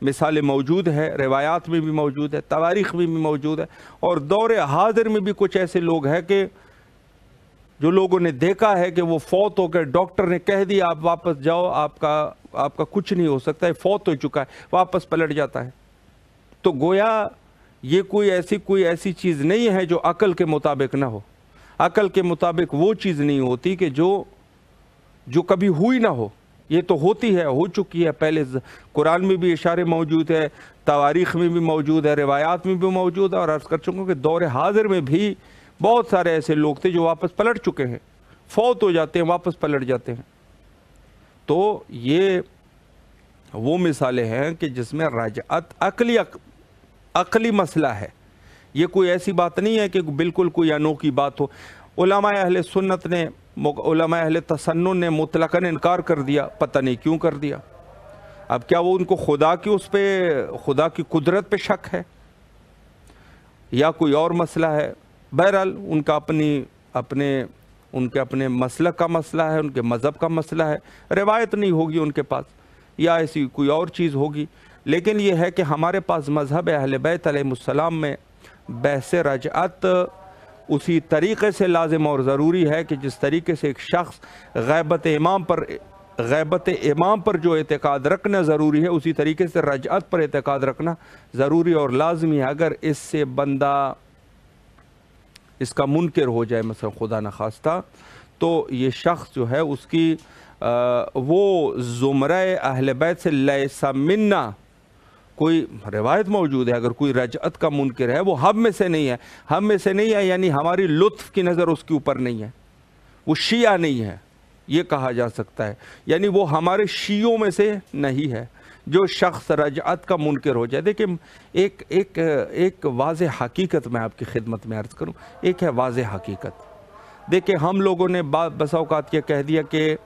مثالیں موجود ہے، روایات میں بھی موجود ہے، تواریخ میں بھی موجود ہے، اور دور حاضر میں بھی کچھ ایسے لوگ ہیں کہ جو لوگوں نے دیکھا ہے کہ وہ فوت ہو گئے، ڈاکٹر نے کہہ دیا آپ واپس جاؤ، آپ کا کچھ نہیں ہو سکتا ہے، فوت ہو چکا ہے، واپس پلٹ جاتا ہے۔ تو گویا یہ کوئی ایسی چیز نہیں ہے جو عقل کے مطابق نہ ہو۔ عقل کے مطابق وہ چیز نہیں ہوتی کہ جو کبھی ہوئی نہ ہو، یہ تو ہوتی ہے، ہو چکی ہے پہلے۔ قرآن میں بھی اشارے موجود ہے، تواریخ میں بھی موجود ہے، روایات میں بھی موجود ہے، اور عرض کر چکا ہوں کہ دور حاضر میں بھی بہت سارے ایسے لوگ تھے جو واپس پلٹ چکے ہیں، فوت ہو جاتے ہیں، واپس پلٹ جاتے ہیں۔ تو یہ وہ مثالیں ہیں کہ جس میں رجعت عقلی مسئلہ ہے، یہ کوئی ایسی بات نہیں ہے کہ بالکل کوئی انوکھی بات ہو۔ علماء اہل سنت نے، علماء اہل تسنن نے مطلقاً انکار کر دیا، پتہ نہیں کیوں کر دیا۔ اب کیا وہ ان کو خدا کی قدرت پہ شک ہے یا کوئی اور مسئلہ ہے؟ بہرحال ان کا ان کے اپنے مسلک کا مسئلہ ہے، ان کے مذہب کا مسئلہ ہے، روایت نہیں ہوگی ان کے پاس، یا ایسی کوئی اور چیز ہوگی۔ لیکن یہ ہے کہ ہمارے پاس مذہب اہل بیت علیہ السلام میں بحث رجعت اسی طریقے سے لازم اور ضروری ہے کہ جس طریقے سے ایک شخص غیبت امام پر جو اعتقاد رکھنا ضروری ہے، اسی طریقے سے رجعت پر اعتقاد رکھنا ضروری اور لازمی ہے۔ اگر اس سے بندہ اس کا منکر ہو جائے، مثلا خدا نخواستہ، تو یہ شخص جو ہے اس کی وہ زمرہ اہل بیت سے لیس منا، کوئی روایت موجود ہے اگر کوئی رجعت کا منکر ہے وہ ہم میں سے نہیں ہے، ہم میں سے نہیں ہے یعنی ہماری لطف کی نظر اس کے اوپر نہیں ہے، وہ شیعہ نہیں ہے، یہ کہا جا سکتا ہے، یعنی وہ ہمارے شیعوں میں سے نہیں ہے جو شخص رجعت کا منکر ہو جائے۔ دیکھیں ایک واضح حقیقت میں آپ کی خدمت میں عرض کروں، ایک ہے واضح حقیقت۔ دیکھیں ہم لوگوں نے بسا اوقات یہ کہہ دیا کہ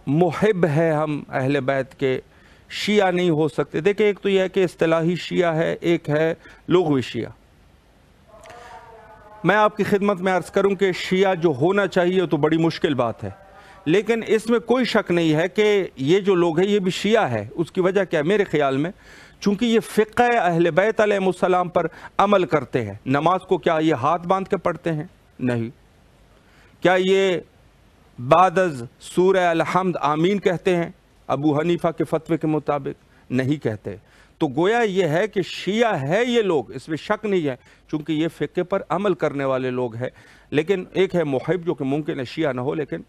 محب ہے ہم اہل بیت کے، شیعہ نہیں ہو سکتے۔ دیکھیں ایک تو یہ ہے کہ اصطلاحی شیعہ ہے، ایک ہے لغوی شیعہ۔ میں آپ کی خدمت میں عرض کروں کہ شیعہ جو ہونا چاہیے تو بڑی مشکل بات ہے، لیکن اس میں کوئی شک نہیں ہے کہ یہ جو لوگ ہیں یہ بھی شیعہ ہے۔ اس کی وجہ کیا ہے میرے خیال میں؟ چونکہ یہ فقہ اہل بیت علیہ السلام پر عمل کرتے ہیں۔ نماز کو کیا یہ ہاتھ باندھ کے پڑھتے ہیں؟ نہیں۔ کیا یہ بعد از سورہ الحمد آمین کہتے ہیں؟ ابو حنیفہ کے فتوے کے مطابق نہیں کہتے۔ تو گویا یہ ہے کہ شیعہ ہے یہ لوگ، اس میں شک نہیں ہے، چونکہ یہ فقہ پر عمل کرنے والے لوگ ہیں۔ لیکن ایک ہے محب، جو کہ ممکن ہے شیعہ نہ ہو لیکن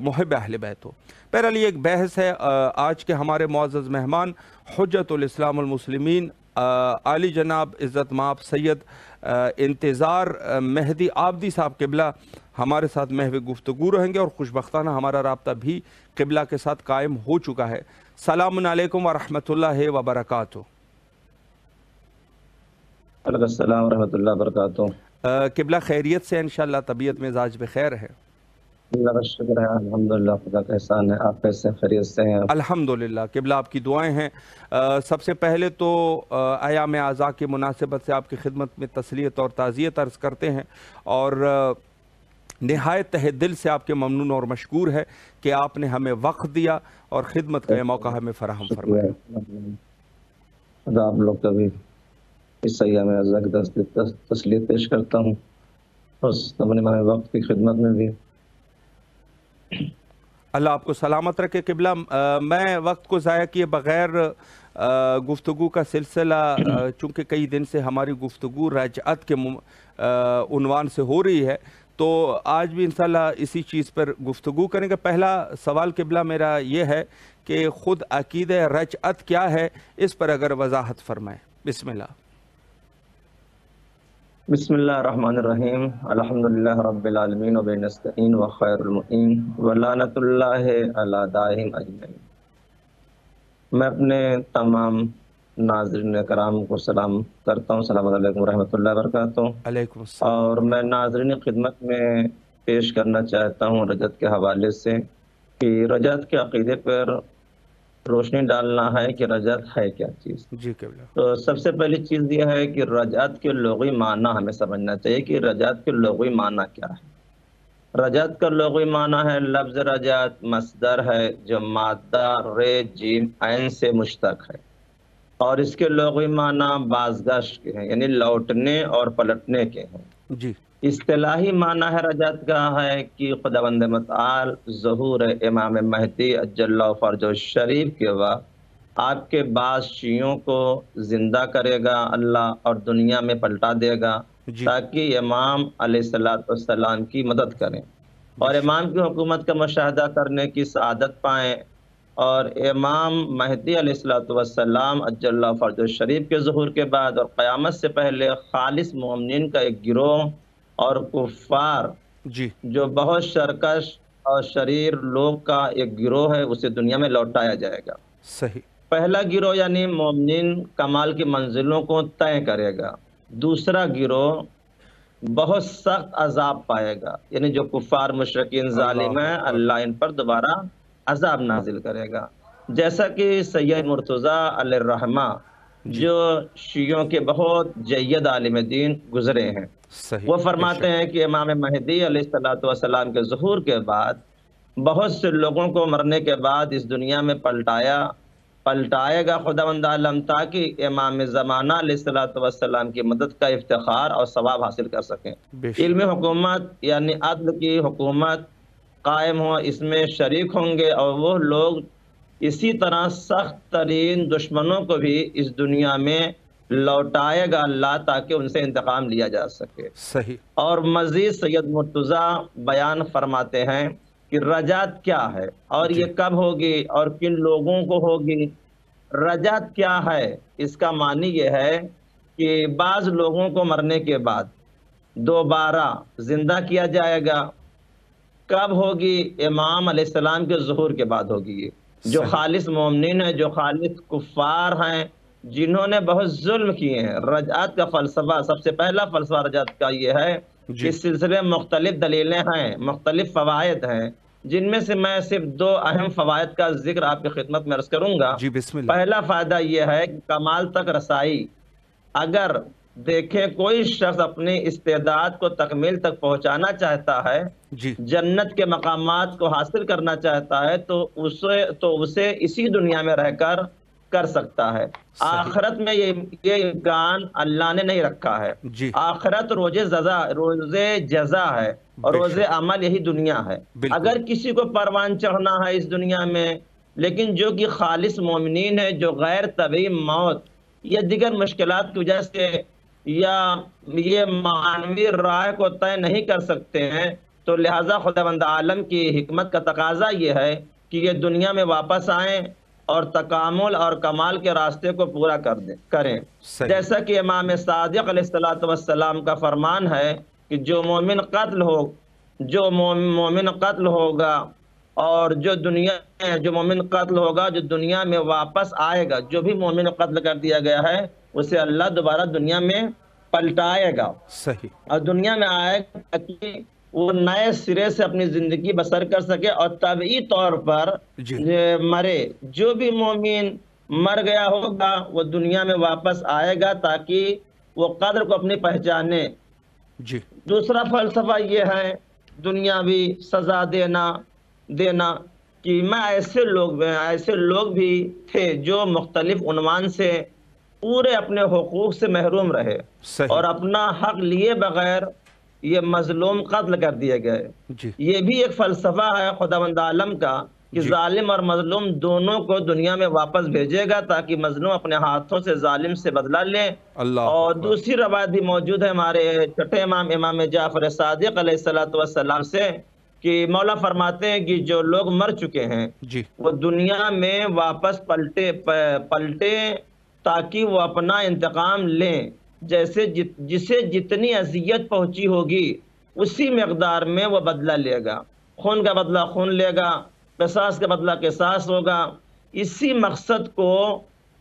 محب اہل بیت ہو۔ بہرحال یہ ایک بحث ہے۔ آج کے ہمارے معزز مہمان حجت الاسلام المسلمین عالی جناب عزت مآب سید انتظار مہدی عابدی صاحب قبلہ ہمارے ساتھ محو گفتگو رہیں گے، اور خوشبختانہ ہمارا رابطہ بھی قبلہ کے ساتھ قائم ہو چکا ہے۔ السلام علیکم ورحمۃ اللہ وبرکاتہ۔ علیکم السلام ورحمۃ اللہ وبرکاتہ۔ قبلہ خیریت سے انشاءاللہ، طبیعت مزاج بخیر ہے؟ اللہ کا شکر ہے، الحمدللہ، خدا کا احسان ہے۔ آپ کیسے خیریت سے ہیں؟ الحمدللہ، قبلہ آپ کی دعائیں ہیں۔ سب سے پہلے تو ایام اعزاء کی مناسبت سے آپ کی خدمت میں تسلیت اور تعزیت عرض کرتے ہیں، اور نہایت تہ دل سے آپ کے ممنون اور مشکور ہے کہ آپ نے ہمیں وقت دیا اور خدمت کا یہ موقع ہمیں فراہم فرمایا۔ خدا آپ لوگ کا بھی اس ایام اعزاء کی تسلیت پیش کرتا ہوں، اور اپنے وقت کی خدمت میں بھی اللہ آپ کو سلامت رکھے۔ قبلہ میں وقت کو ضائع کیے بغیر گفتگو کا سلسلہ، چونکہ کئی دن سے ہماری گفتگو رجعت کے عنوان سے ہو رہی ہے، تو آج بھی انشاءاللہ اسی چیز پر گفتگو کریں گے۔ پہلا سوال قبلہ میرا یہ ہے کہ خود عقیدہ رجعت کیا ہے، اس پر اگر وضاحت فرمائیں۔ بسم اللہ۔ بسم اللہ الرحمن الرحیم، الحمدللہ رب العالمین و بنستعین و خیر المعین و لعنت اللہ علی داعیہم اجمعین۔ میں اپنے تمام ناظرین کرام کو سلام کرتا ہوں، السلام علیکم ورحمۃ اللہ وبرکاتہ۔ علیکم السلام۔ اور میں ناظرین خدمت میں پیش کرنا چاہتا ہوں رجعت کے حوالے سے کہ رجعت کے عقیدے پر روشنی ڈالنا ہے کہ رجعت ہے کیا چیز۔ جی قبلہ۔ تو سب سے پہلی چیز یہ ہے کہ رجعت کے لغوی معنی ہمیں سمجھنا چاہیے کہ رجعت کے لغوی معنی کیا ہے۔ رجعت کا لغوی معنی ہے، لفظ رجعت مصدر ہے جو مادہ ر جیم عین سے مشتق ہے، اور اس کے لغوی معنی بازگشت کے ہیں، یعنی لوٹنے اور پلٹنے کے ہیں۔ جی اصطلاحی معنی ہے رجعت کا ہے کہ خداوند متعال ظہور امام مہدی عجل اللہ فرجہ شریف کے وقت آپ کے بعض شیعوں کو زندہ کرے گا اللہ، اور دنیا میں پلٹا دے گا جی تاکہ امام علیہ السلام کی مدد کریں اور بے شک، امام کی حکومت کا مشاہدہ کرنے کی سعادت پائیں، اور امام مہدی علیہ السلام عجل اللہ فرجہ شریف کے ظہور کے بعد اور قیامت سے پہلے خالص مومنین کا ایک گروہ اور کفار جی جو بہت شرکش اور شریر لوگ کا ایک گروہ ہے اسے دنیا میں لوٹایا جائے گا۔ صحیح، پہلا گروہ یعنی مومنین کمال کی منزلوں کو طے کرے گا، دوسرا گروہ بہت سخت عذاب پائے گا، یعنی جو کفار مشرکین ظالم اللہ ہیں اکبر، اللہ ان پر دوبارہ عذاب نازل کرے گا، جیسا کہ سید مرتضیٰ علیہ الرحمہ جی جو شیعوں کے بہت جید عالم دین گزرے ہیں، صحیح، وہ بے فرماتے شک، ہیں کہ امام مہدی علیہ السلام کے ظہور کے بعد بہت سے لوگوں کو مرنے کے بعد اس دنیا میں پلٹائے گا خداوند عالم، تاکہ امام زمانہ علیہ السلام کی مدد کا افتخار اور ثواب حاصل کر سکیں۔ بے شک، علم حکومت یعنی عدل کی حکومت قائم ہو، اس میں شریک ہوں گے، اور وہ لوگ اسی طرح سخت ترین دشمنوں کو بھی اس دنیا میں لوٹائے گا اللہ، تاکہ ان سے انتقام لیا جا سکے۔ صحیح، اور مزید سید مرتضیٰ بیان فرماتے ہیں کہ رجعت کیا ہے اور جی یہ کب ہوگی اور کن لوگوں کو ہوگی۔ رجعت کیا ہے؟ اس کا معنی یہ ہے کہ بعض لوگوں کو مرنے کے بعد دوبارہ زندہ کیا جائے گا۔ کب ہوگی؟ امام علیہ السلام کے ظہور کے بعد ہوگی یہ، جو صحیح، خالص مومنین ہیں، جو خالص کفار ہیں، جنہوں نے بہت ظلم کیے ہیں۔ رجعت کا فلسفہ، سب سے پہلا فلسفہ رجعت کا یہ ہے کہ جی اس سلسلے میں مختلف دلیلیں ہیں، مختلف فوائد ہیں، جن میں سے میں صرف دو اہم فوائد کا ذکر آپ کی خدمت میں عرض کروں گا۔ جی بسم اللہ، پہلا فائدہ یہ ہے کہ کمال تک رسائی۔ اگر دیکھیں کوئی شخص اپنی استعداد کو تکمیل تک پہنچانا چاہتا ہے، جی جنت کے مقامات کو حاصل کرنا چاہتا ہے، تو اسے اسی دنیا میں رہ کر سکتا ہے۔ صحیح، آخرت میں یہ امکان اللہ نے نہیں رکھا ہے۔ جی آخرت روز جزا ہے، اور بے روز شک، عمل یہی دنیا ہے۔ بالکل، اگر کسی کو پروان چڑھنا ہے اس دنیا میں، لیکن جو کہ خالص مومنین ہے، جو غیر طبیعی موت یا دیگر مشکلات کی وجہ سے یا یہ معنوی راہ کو طے نہیں کر سکتے ہیں، تو لہٰذا خداوند عالم کی حکمت کا تقاضا یہ ہے کہ یہ دنیا میں واپس آئیں اور تکامل اور کمال کے راستے کو پورا کریں۔ صحیح، جیسا کہ امام صادق علیہ السلام کا فرمان ہے کہ جو مومن قتل ہوگا اور جو مومن قتل ہوگا، جو دنیا میں واپس آئے گا، جو بھی مومن قتل کر دیا گیا ہے اسے اللہ دوبارہ دنیا میں پلٹائے گا صحیح، اور دنیا میں آئے گا تاکہ وہ نئے سرے سے اپنی زندگی بسر کر سکے اور طبعی طور پر جی مرے۔ جو بھی مومن مر گیا ہوگا وہ دنیا میں واپس آئے گا تاکہ وہ قدر کو اپنی پہچانے۔ جی دوسرا فلسفہ یہ ہے دنیاوی سزا دینا کہ ایسے لوگ بھی تھے جو مختلف عنوان سے پورے اپنے حقوق سے محروم رہے صحیح، اور اپنا حق لیے بغیر یہ مظلوم قتل کر دیے گئے۔ جی یہ بھی ایک فلسفہ ہے خداوند عالم کا کہ جی ظالم اور مظلوم دونوں کو دنیا میں واپس بھیجے گا تاکہ مظلوم اپنے ہاتھوں سے ظالم سے بدلہ لے۔ اللہ اور اکبر، دوسری روایت بھی موجود ہے ہمارے چھٹے امام جعفر صادق علیہ السلام سے کہ مولا فرماتے ہیں کہ جو لوگ مر چکے ہیں جی وہ دنیا میں واپس پلٹے تاکہ وہ اپنا انتقام لیں، جسے جتنی اذیت پہنچی ہوگی اسی مقدار میں وہ بدلہ لے گا۔ خون کا بدلہ خون لے گا، قصاص کا بدلہ قصاص ہوگا۔ اسی مقصد کو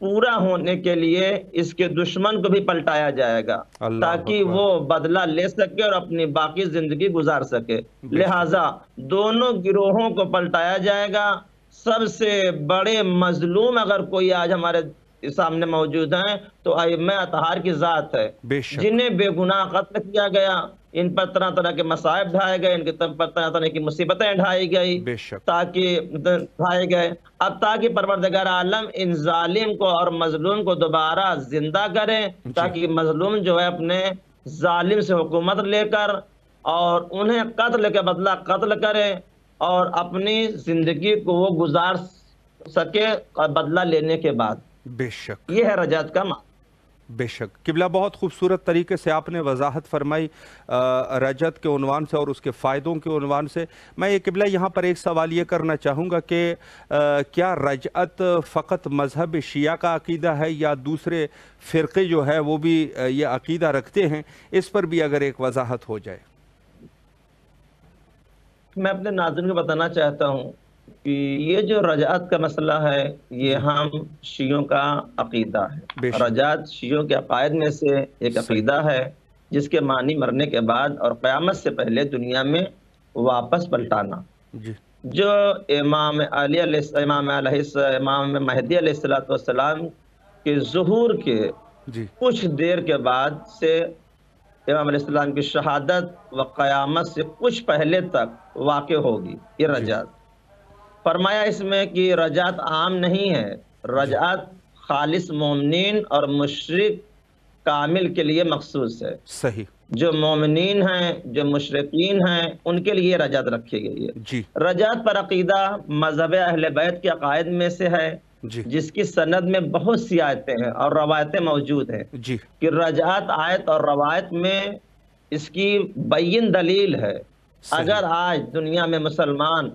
پورا ہونے کے لیے اس کے دشمن کو بھی پلٹایا جائے گا اللہ تاکہ اکبر، وہ بدلہ لے سکے اور اپنی باقی زندگی گزار سکے۔ بے شک، لہٰذا دونوں گروہوں کو پلٹایا جائے گا۔ سب سے بڑے مظلوم اگر کوئی آج ہمارے سامنے موجود ہیں تو ائمہ اطہار کی ذات ہے، بے شک جنہیں بے گناہ قتل کیا گیا، ان پر طرح طرح کے مصائب ڈھائے گئے، ان کے پر طرح طرح کی مصیبتیں ڈھائی گئی بے شک تاکہ ڈھائے گئے، اب تاکہ پروردگار عالم ان ظالم کو اور مظلوم کو دوبارہ زندہ کریں، جی تاکہ مظلوم جو ہے اپنے ظالم سے حکومت لے کر اور انہیں قتل کے بدلہ قتل کرے اور اپنی زندگی کو وہ گزار سکے بدلہ لینے کے بعد۔ بے شک یہ ہے رجعت کا معنی۔ بے شک قبلہ، بہت خوبصورت طریقے سے آپ نے وضاحت فرمائی رجعت کے عنوان سے اور اس کے فائدوں کے عنوان سے۔ میں یہ قبلہ یہاں پر ایک سوال یہ کرنا چاہوں گا کہ کیا رجعت فقط مذہب شیعہ کا عقیدہ ہے یا دوسرے فرقے جو ہے وہ بھی یہ عقیدہ رکھتے ہیں؟ اس پر بھی اگر ایک وضاحت ہو جائے۔ میں اپنے ناظرین کو بتانا چاہتا ہوں کہ یہ جو رجعت کا مسئلہ ہے یہ ہم شیعوں کا عقیدہ بے ہے۔ شک رجعت شیعوں کے عقائد میں سے ایک عقیدہ ہے جس کے معنی مرنے کے بعد اور قیامت سے پہلے دنیا میں واپس پلٹانا۔ جی جو امام مہدی علیہ السلام کے ظہور کے جی کچھ دیر کے بعد سے امام علیہ السلام کی شہادت و قیامت سے کچھ پہلے تک واقع ہوگی یہ رجعت۔ فرمایا اس میں کہ رجعت عام نہیں ہے، رجعت خالص مومنین اور مشرک کامل کے لیے مخصوص ہے۔ صحیح جو مومنین ہیں، جو مشرکین ہیں، ان کے لیے رجعت رکھی گئی ہے۔ جی رجعت پر عقیدہ مذہب اہل بیت کے عقائد میں سے ہے جی جس کی سند میں بہت سی آیتیں ہیں اور روایتیں موجود ہیں جی کہ رجعت آیت اور روایت میں اس کی بین دلیل ہے۔ صحیح اگر آج دنیا میں مسلمان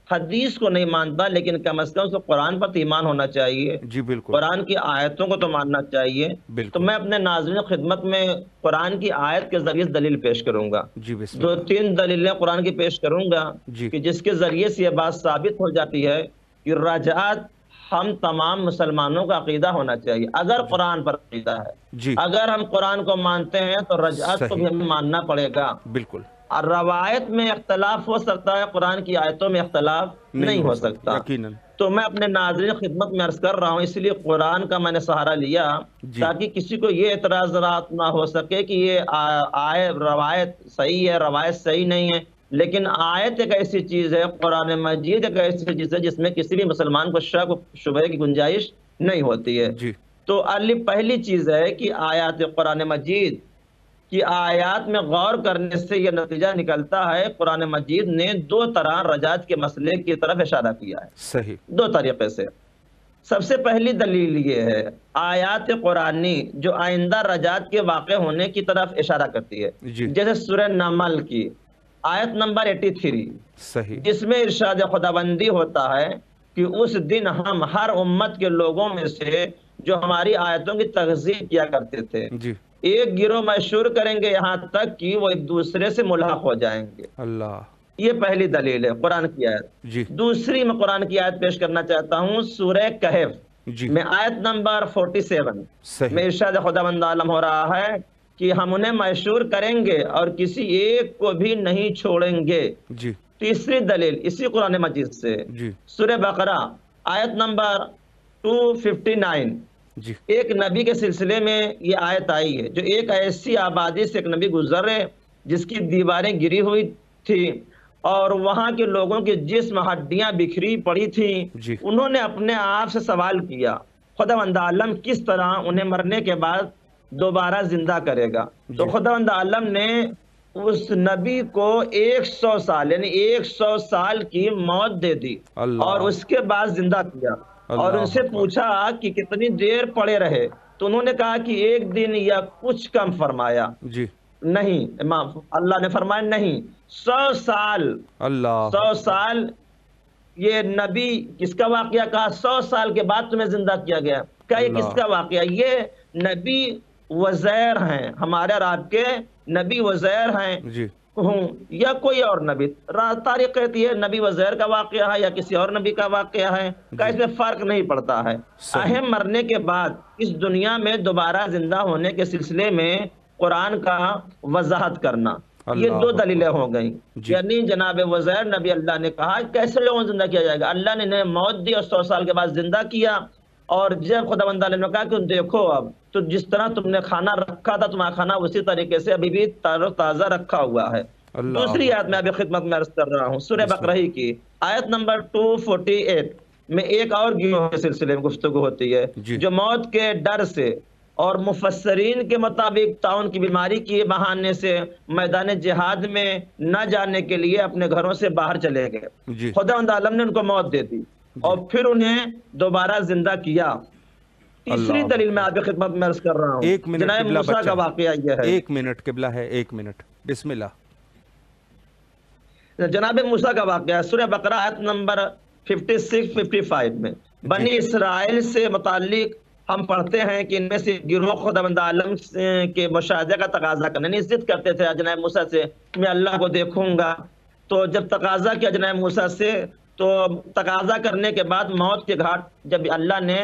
حدیث کو نہیں مانتا لیکن کم از کم اس کو قرآن پر تو ایمان ہونا چاہیے، جی بالکل قرآن کی آیتوں کو تو ماننا چاہیے۔ تو بالکل میں اپنے ناظرین کی خدمت میں قرآن کی آیت کے ذریعے دلیل پیش کروں گا۔ جی بسم دو اللہ تین دلیلیں قرآن کی پیش کروں گا جی کہ جس کے ذریعے سے یہ بات ثابت ہو جاتی ہے کہ رجعت ہم تمام مسلمانوں کا عقیدہ ہونا چاہیے اگر قرآن پر عقیدہ ہے۔ جی اگر ہم قرآن کو مانتے ہیں تو رجعت کو بھی ہمیں ماننا پڑے گا۔ بالکل اور روایت میں اختلاف ہو سکتا ہے، قرآن کی آیتوں میں اختلاف نہیں ہو سکتا۔ یقیناً تو میں اپنے ناظرین خدمت میں عرض کر رہا ہوں، اس لیے قرآن کا میں نے سہارا لیا جی تاکہ کسی کو یہ اعتراضات نہ ہو سکے کہ یہ روایت صحیح ہے، روایت صحیح نہیں ہے۔ لیکن آیت ایک ایسی چیز ہے، قرآن مجید ایک ایسی چیز ہے جس میں کسی بھی مسلمان کو شک و شبہ کی گنجائش نہیں ہوتی ہے۔ جی تو پہلی چیز ہے کہ آیات قرآن مجید کی آیات میں غور کرنے سے یہ نتیجہ نکلتا ہے قرآن مجید نے دو طرح رجعت کے مسئلے کی طرف اشارہ کیا ہے، صحیح دو طریقے سے۔ سب سے پہلی دلیل یہ ہے آیات قرآنی جو آئندہ رجعت کے واقع ہونے کی طرف اشارہ کرتی ہے، جی جیسے سورہ نمل کی آیت نمبر 83 صحیح جس میں ارشاد خداوندی ہوتا ہے کہ اس دن ہم ہر امت کے لوگوں میں سے جو ہماری آیتوں کی تکذیب کیا کرتے تھے جی ایک گروہ مشہور کریں گے یہاں تک کہ وہ ایک دوسرے سے ملحق ہو جائیں گے۔ اللہ یہ پہلی دلیل ہے قرآن کی آیت۔ جی دوسری میں قرآن کی آیت پیش کرنا چاہتا ہوں سورہ کہف جی میں آیت نمبر 47 میں صحیح ارشاد خداوند عالم ہو رہا ہے کہ ہم انہیں مشہور کریں گے اور کسی ایک کو بھی نہیں چھوڑیں گے۔ جی تیسری دلیل اسی قرآن مجید سے جی سورہ بقرہ آیت نمبر 259 جی ایک نبی کے سلسلے میں یہ آیت آئی ہے جو ایک ایسی آبادی سے ایک نبی گزرے جس کی دیواریں گری ہوئی تھی اور وہاں کے لوگوں کے جسم ہڈیاں بکھری پڑی تھیں۔ جی انہوں نے اپنے آپ سے سوال کیا خداوند عالم کس طرح انہیں مرنے کے بعد دوبارہ زندہ کرے گا؟ تو خداوند عالم نے اس نبی کو 100 سال یعنی 100 سال کی موت دے دی اللہ اور اس کے بعد زندہ کیا اور ان سے پوچھا کہ کتنی دیر پڑے رہے تو انہوں نے کہا کہ ایک دن یا کچھ کم فرمایا۔ جی نہیں اللہ نے فرمایا نہیں 100 سال اللہ 100 سال یہ نبی کس کا واقعہ کہا 100 سال کے بعد تمہیں زندہ کیا گیا کیا یہ کس کا واقعہ؟ یہ نبی وزیر ہیں، ہمارے اور آپ کے نبی وزیر ہیں جی ہوں یا کوئی اور نبی، تاریخ کہتی ہے نبی وزیر کا واقعہ ہے یا کسی اور نبی کا واقعہ ہے کا اس میں فرق نہیں پڑتا ہے۔ اہم مرنے کے بعد اس دنیا میں دوبارہ زندہ ہونے کے سلسلے میں قرآن کا وضاحت کرنا، یہ دو دلیلیں ہو گئیں۔ یعنی جناب وزیر نبی اللہ نے کہا کیسے لوگوں کو زندہ کیا جائے گا؟ اللہ نے انہیں موت دی اور 100 سال کے بعد زندہ کیا اور جب خداوند عالم نے کہا کہ دیکھو اب تو جس طرح تم نے کھانا رکھا تھا تمہارا کھانا اسی طریقے سے ابھی بھی تازہ رکھا ہوا ہے۔ دوسری اللہ آیت میں ابھی خدمت میں عرض کر رہا ہوں، سورہ بسم بقرہ کی آیت نمبر 248 میں ایک اور گروہ کے سلسلے میں گفتگو ہوتی ہے جی جو موت کے ڈر سے اور مفسرین کے مطابق طاعون کی بیماری کے بہانے سے میدان جہاد میں نہ جانے کے لیے اپنے گھروں سے باہر چلے گئے۔ جی خداوند عالم نے ان کو موت دے دی جی اور پھر انہیں دوبارہ زندہ کیا۔ تیسری اللہ دلیل میں اکبر۔ آپ کی خدمت میں عرض کر رہا ہوں، ایک منٹ جناب قبلہ موسیٰ بچہ کا ہے، واقعہ یہ ہے، ایک منٹ قبلہ ہے، ایک منٹ، بسم اللہ۔ جناب موسیٰ کا واقعہ ہے سورہ بقرہ آیت نمبر 56-55 میں جی بنی اسرائیل سے متعلق ہم پڑھتے ہیں کہ ان میں سے گروہ خداوند عالم کے مشاہدے کا تقاضا کرنے، یعنی ضد کرتے تھے جناب موسیٰ سے میں اللہ کو دیکھوں گا۔ تو جب تقاضا کیا جناب موسیٰ سے، تو تقاضا کرنے کے بعد موت کے گھاٹ جب اللہ نے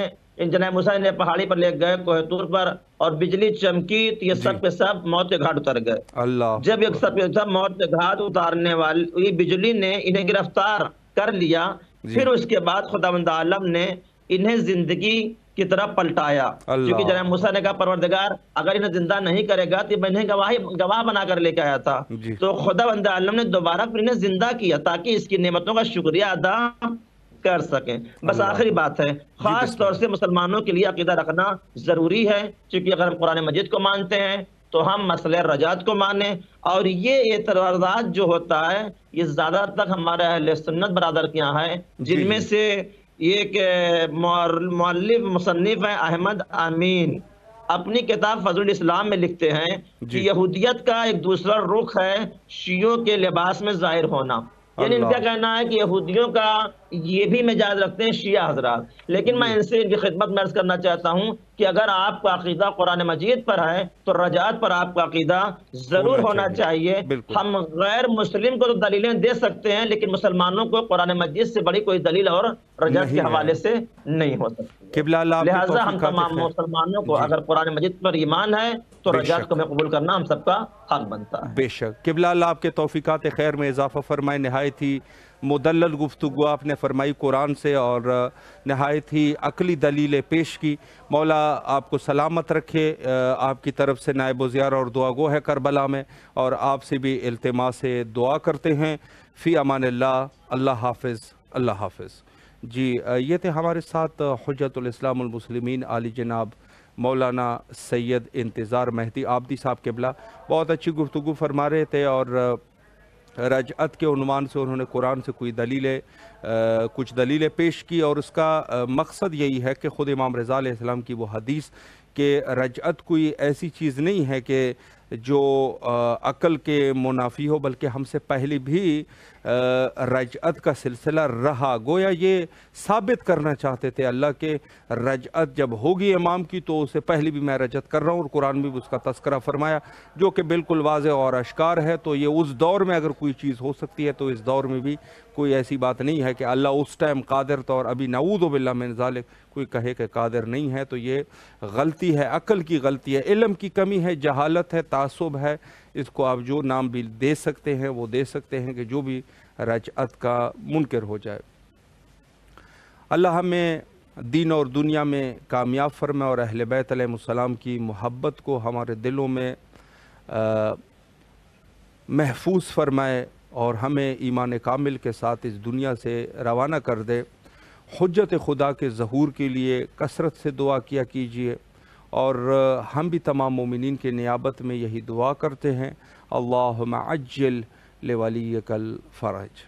جناب موسیٰ نے پہاڑی پر لے گئے کوہ طور پر اور بجلی چمکی تو یہ جی سب کے سب موت کے گھاٹ اتر گئے۔ اللہ جب ایک اکبر۔ سب موت کے گھاٹ اتارنے والی بجلی نے انہیں گرفتار کر لیا، جی پھر اس کے بعد خداوند عالم نے انہیں زندگی کی طرف پلٹایا، کیونکہ اللہ جناب موسیٰ نے کہا پروردگار اگر انہیں زندہ نہیں کرے گا تو میں انہیں گواہ بنا کر لے کے آیا تھا۔ جی تو خداوند عالم نے دوبارہ پھر انہیں زندہ کیا تاکہ اس کی نعمتوں کا شکریہ ادا کر سکیں۔ بس اللہ آخری بات ہے، جی خاص بسم طور اللہ۔ سے مسلمانوں کے لیے عقیدہ رکھنا ضروری ہے، کیونکہ اگر ہم قرآن مجید کو مانتے ہیں تو ہم مسئلہ رجعت کو مانیں، اور یہ اعتراضات جو ہوتا ہے یہ زیادہ تر ہمارے اہل سنت برادر کے یہاں ہے، جی جن میں جی سے ایک مؤلف مصنف ہیں احمد امین، اپنی کتاب فضل الاسلام میں لکھتے ہیں کہ جی یہودیت کا ایک دوسرا رخ ہے شیعوں کے لباس میں ظاہر ہونا۔ یعنی ان کا اللہ کہنا ہے کہ یہودیوں کا یہ بھی مجاز رکھتے ہیں شیعہ حضرات، لیکن میں جی ان سے ان کی خدمت میں عرض کرنا چاہتا ہوں کہ اگر آپ کا عقیدہ قرآن مجید پر ہے تو رجعت پر آپ کا عقیدہ ضرور ہونا چاہیے۔ بالکل ہم غیر مسلم کو تو دلیلیں دے سکتے ہیں لیکن مسلمانوں کو قرآن مجید سے بڑی کوئی دلیل اور رجعت کے نہیں ہے۔ حوالے سے نہیں ہو سکتی قبلہ اللہ آپ کی لہٰذا ہم توفیقات تمام خیر۔ مسلمانوں کو جی اگر قرآن مجید پر ایمان ہے تو بے رجعت شک کو میں قبول کرنا ہم سب کا حق بنتا ہے۔ بے شک، قبلہ اللہ آپ کے توفیقات خیر میں اضافہ فرمائے۔ نہایت ہی مدلل گفتگو آپ نے فرمائی قرآن سے، اور نہایت ہی عقلی دلیلیں پیش کی۔ مولا آپ کو سلامت رکھے، آپ کی طرف سے نائب وزیر اور دعا گو ہے کربلا میں، اور آپ سے بھی التماس دعا کرتے ہیں۔ فی امان اللہ، اللہ حافظ، اللہ حافظ۔ جی یہ تھے ہمارے ساتھ حجت الاسلام المسلمین عالی جناب مولانا سید انتظار مہدی عابدی صاحب قبلہ۔ بہت اچھی گفتگو فرما رہے تھے، اور رجعت کے عنوان سے انہوں نے قرآن سے کچھ دلیلیں پیش کی، اور اس کا مقصد یہی ہے کہ خود امام رضا علیہ السلام کی وہ حدیث کہ رجعت کوئی ایسی چیز نہیں ہے کہ جو عقل کے منافی ہو، بلکہ ہم سے پہلے بھی رجعت کا سلسلہ رہا۔ گویا یہ ثابت کرنا چاہتے تھے اللہ کے رجعت جب ہوگی امام کی تو اسے پہلے بھی میں رجعت کر رہا ہوں، اور قرآن میں بھی اس کا تذکرہ فرمایا جو کہ بالکل واضح اور اشکار ہے۔ تو یہ اس دور میں اگر کوئی چیز ہو سکتی ہے تو اس دور میں بھی کوئی ایسی بات نہیں ہے کہ اللہ اس ٹائم قادر تھا اور ابھی نعوذ باللہ من ذالک کوئی کہے کہ قادر نہیں ہے۔ تو یہ غلطی ہے، عقل کی غلطی ہے، علم کی کمی ہے، جہالت ہے، تعصب ہے۔ اس کو آپ جو نام بھی دے سکتے ہیں وہ دے سکتے ہیں کہ جو بھی رجعت کا منکر ہو جائے۔ اللہ ہمیں دین اور دنیا میں کامیاب فرمائے، اور اہل بیت علیہ السلام کی محبت کو ہمارے دلوں میں محفوظ فرمائے، اور ہمیں ایمان کامل کے ساتھ اس دنیا سے روانہ کر دے۔ حجت خدا کے ظہور کے لیے کثرت سے دعا کیا کیجیے، اور ہم بھی تمام مومنین کے نیابت میں یہی دعا کرتے ہیں، اللہم عجل لولیک الفرج۔